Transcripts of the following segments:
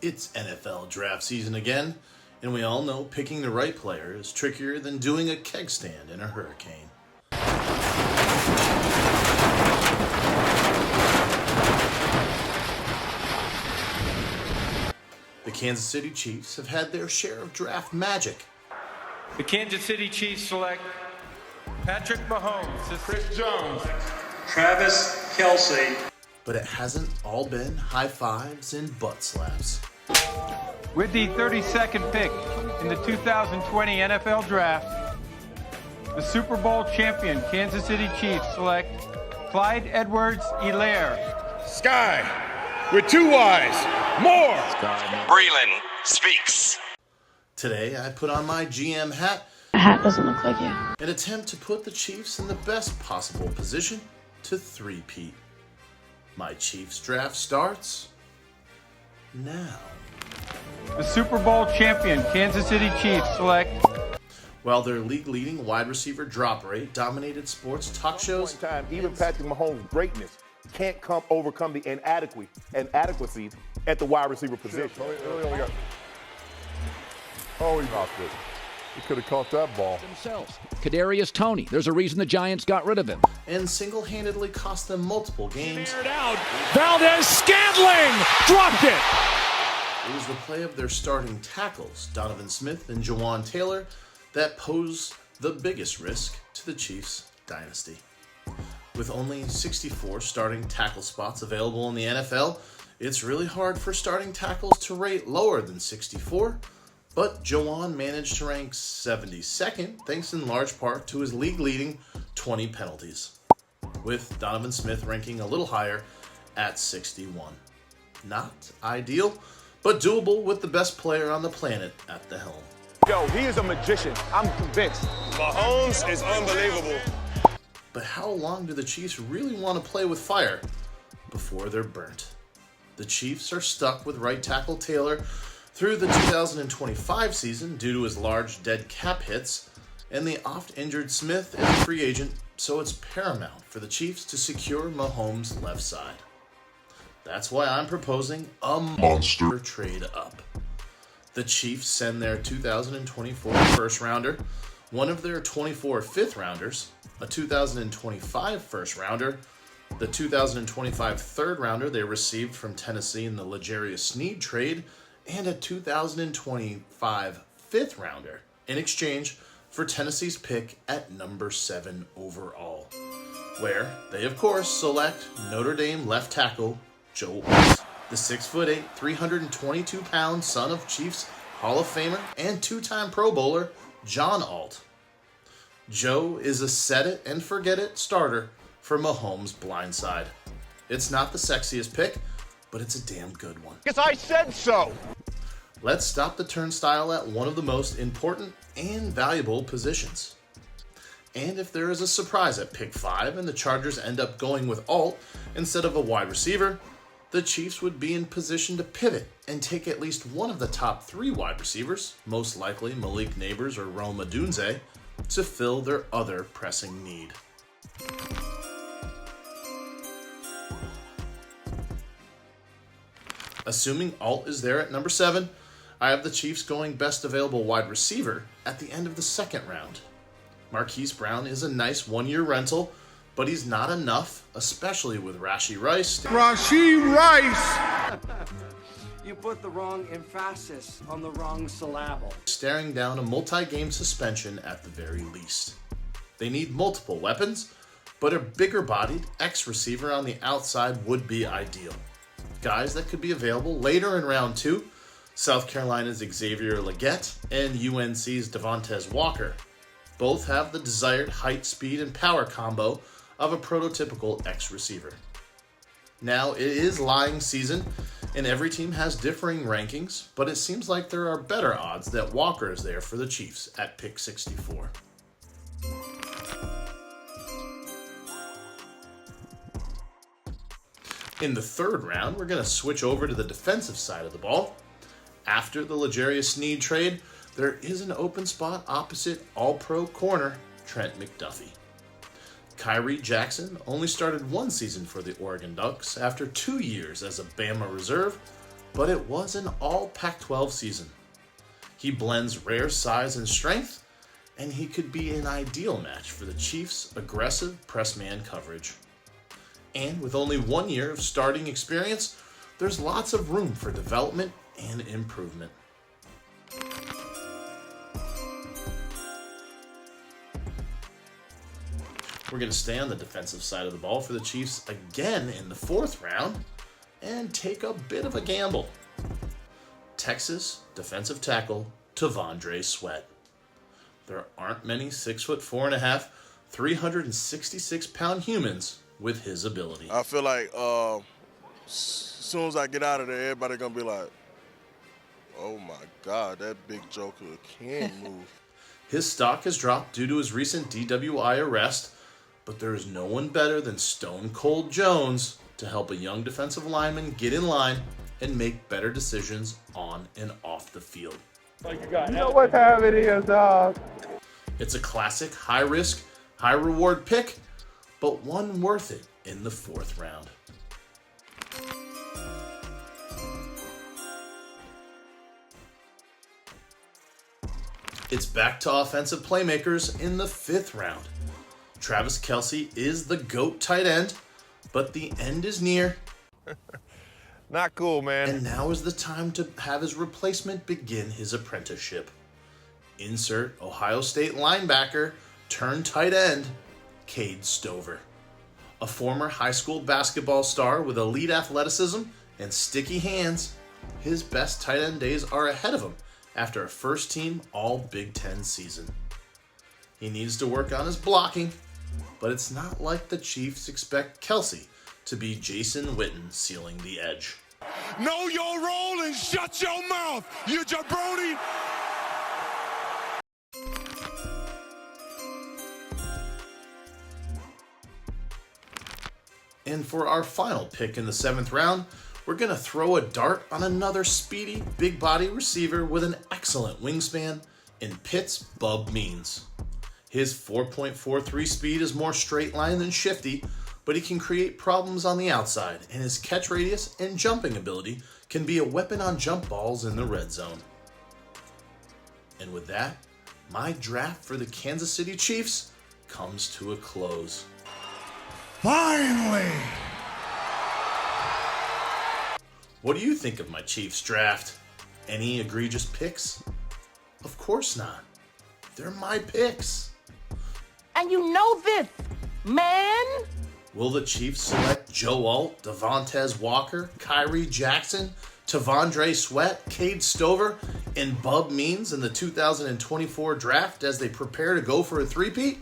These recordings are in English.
It's NFL draft season again, and we all know picking the right player is trickier than doing a keg stand in a hurricane. The Kansas City Chiefs have had their share of draft magic. The Kansas City Chiefs select Patrick Mahomes, Chris Jones, Travis Kelce. But it hasn't all been high fives and butt slaps. with the 32nd pick in the 2020 NFL Draft. The Super Bowl champion Kansas City Chiefs select Clyde Edwards-Helaire. Sky with two Y's. More. Breland speaks. Today, I put on my GM hat. A hat doesn't look like you. An attempt to put the Chiefs in the best possible position to three-peat. My Chiefs draft starts now. The Super Bowl champion Kansas City Chiefs select. While their league-leading wide receiver drop rate dominated sports talk shows, Even Patrick Mahomes' greatness can't overcome the inadequacy at the wide receiver position. Oh, he knocked it. He could have caught that ball. Themselves. Kadarius Toney. There's a reason the Giants got rid of him. and single-handedly cost them multiple games. Out. Valdez-Scantling dropped it. It was the play of their starting tackles, Donovan Smith and Jawan Taylor, that posed the biggest risk to the Chiefs' dynasty. With only 64 starting tackle spots available in the NFL, it's really hard for starting tackles to rate lower than 64, but Jawan managed to rank 72nd thanks in large part to his league-leading 20 penalties, with Donovan Smith ranking a little higher at 61. Not ideal, but doable with the best player on the planet at the helm. Yo, he is a magician. I'm convinced. Mahomes is unbelievable. But how long do the Chiefs really want to play with fire before they're burnt? The Chiefs are stuck with right tackle Taylor through the 2025 season due to his large dead cap hits, and the oft-injured Smith is a free agent, so it's paramount for the Chiefs to secure Mahomes' left side. That's why I'm proposing a monster trade up. The Chiefs send their 2024 first-rounder, one of their 24 fifth-rounders, a 2025 first-rounder, the 2025 third-rounder they received from Tennessee in the L'Jarius Sneed trade, and a 2025 fifth-rounder in exchange for Tennessee's pick at number 7 overall, where they, of course, select Notre Dame left tackle Joe Alt, the 6'8", 322-pound son of Chiefs Hall of Famer and two-time Pro Bowler John Alt. Joe is a set-it-and-forget-it starter for Mahomes' blindside. It's not the sexiest pick, but it's a damn good one. Because I said so. Let's stop the turnstile at one of the most important and valuable positions. And if there is a surprise at pick 5 and the Chargers end up going with Alt instead of a wide receiver, the Chiefs would be in position to pivot and take at least one of the top 3 wide receivers, most likely Malik Neighbors or Rome Odunze, to fill their other pressing need. Assuming Alt is there at number 7, I have the Chiefs going best available wide receiver at the end of the second round. Marquise Brown is a nice one-year rental, but he's not enough, especially with Rashee Rice. You put the wrong emphasis on the wrong syllable. Staring down a multi-game suspension at the very least. They need multiple weapons, but a bigger-bodied X-receiver on the outside would be ideal. Guys that could be available later in round 2, South Carolina's Xavier Legette and UNC's Devontae Walker. Both have the desired height, speed, and power combo of a prototypical X-receiver. Now, it is lying season, and every team has differing rankings, but it seems like there are better odds that Walker is there for the Chiefs at pick 64. In the third round, we're going to switch over to the defensive side of the ball. After the L'Jarius Sneed trade, there is an open spot opposite All-Pro corner Trent McDuffie. Kyrie Jackson only started one season for the Oregon Ducks after 2 years as a Bama reserve, but it was an all Pac-12 season. He blends rare size and strength, and he could be an ideal match for the Chiefs' aggressive press man coverage. And with only 1 year of starting experience, there's lots of room for development and improvement. We're going to stay on the defensive side of the ball for the Chiefs again in the 4th round and take a bit of a gamble. Texas defensive tackle T'Vondre Sweat. There aren't many 6'4.5", 366-pound humans with his ability. I feel like as soon as I get out of there, everybody gonna be like, "Oh my God, that big joker can move." His stock has dropped due to his recent DWI arrest, but there is no one better than Stone Cold Jones to help a young defensive lineman get in line and make better decisions on and off the field. You know what time it is, dog. It's a classic high-risk, high-reward pick, but one worth it in the 4th round. It's back to offensive playmakers in the 5th round. Travis Kelce is the GOAT tight end, but the end is near. Not cool, man. And now is the time to have his replacement begin his apprenticeship. Insert Ohio State linebacker turned tight end, Cade Stover. A former high school basketball star with elite athleticism and sticky hands, his best tight end days are ahead of him after a first-team All-Big Ten season. He needs to work on his blocking, but it's not like the Chiefs expect Kelce to be Jason Witten sealing the edge. Know your role and shut your mouth, you jabroni. And for our final pick in the 7th round, we're going to throw a dart on another speedy, big-body receiver with an excellent wingspan in Pitt's Bub Means. His 4.43 speed is more straight line than shifty, but he can create problems on the outside, and his catch radius and jumping ability can be a weapon on jump balls in the red zone. And with that, my draft for the Kansas City Chiefs comes to a close. Finally. What do you think of my Chiefs draft? Any egregious picks? Of course not. They're my picks. And you know this, man. Will the Chiefs select Joe Alt, Devontae Walker, Kyrie Jackson, T'Vondre Sweat, Cade Stover, and Bub Means in the 2024 draft as they prepare to go for a three-peat?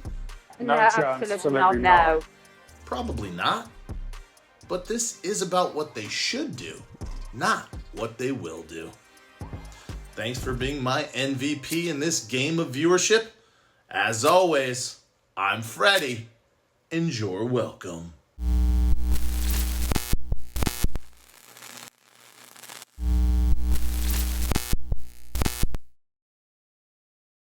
No chance. Absolutely not. Probably not. But this is about what they should do, not what they will do. Thanks for being my MVP in this game of viewership. As always, I'm Freddie, and you're welcome.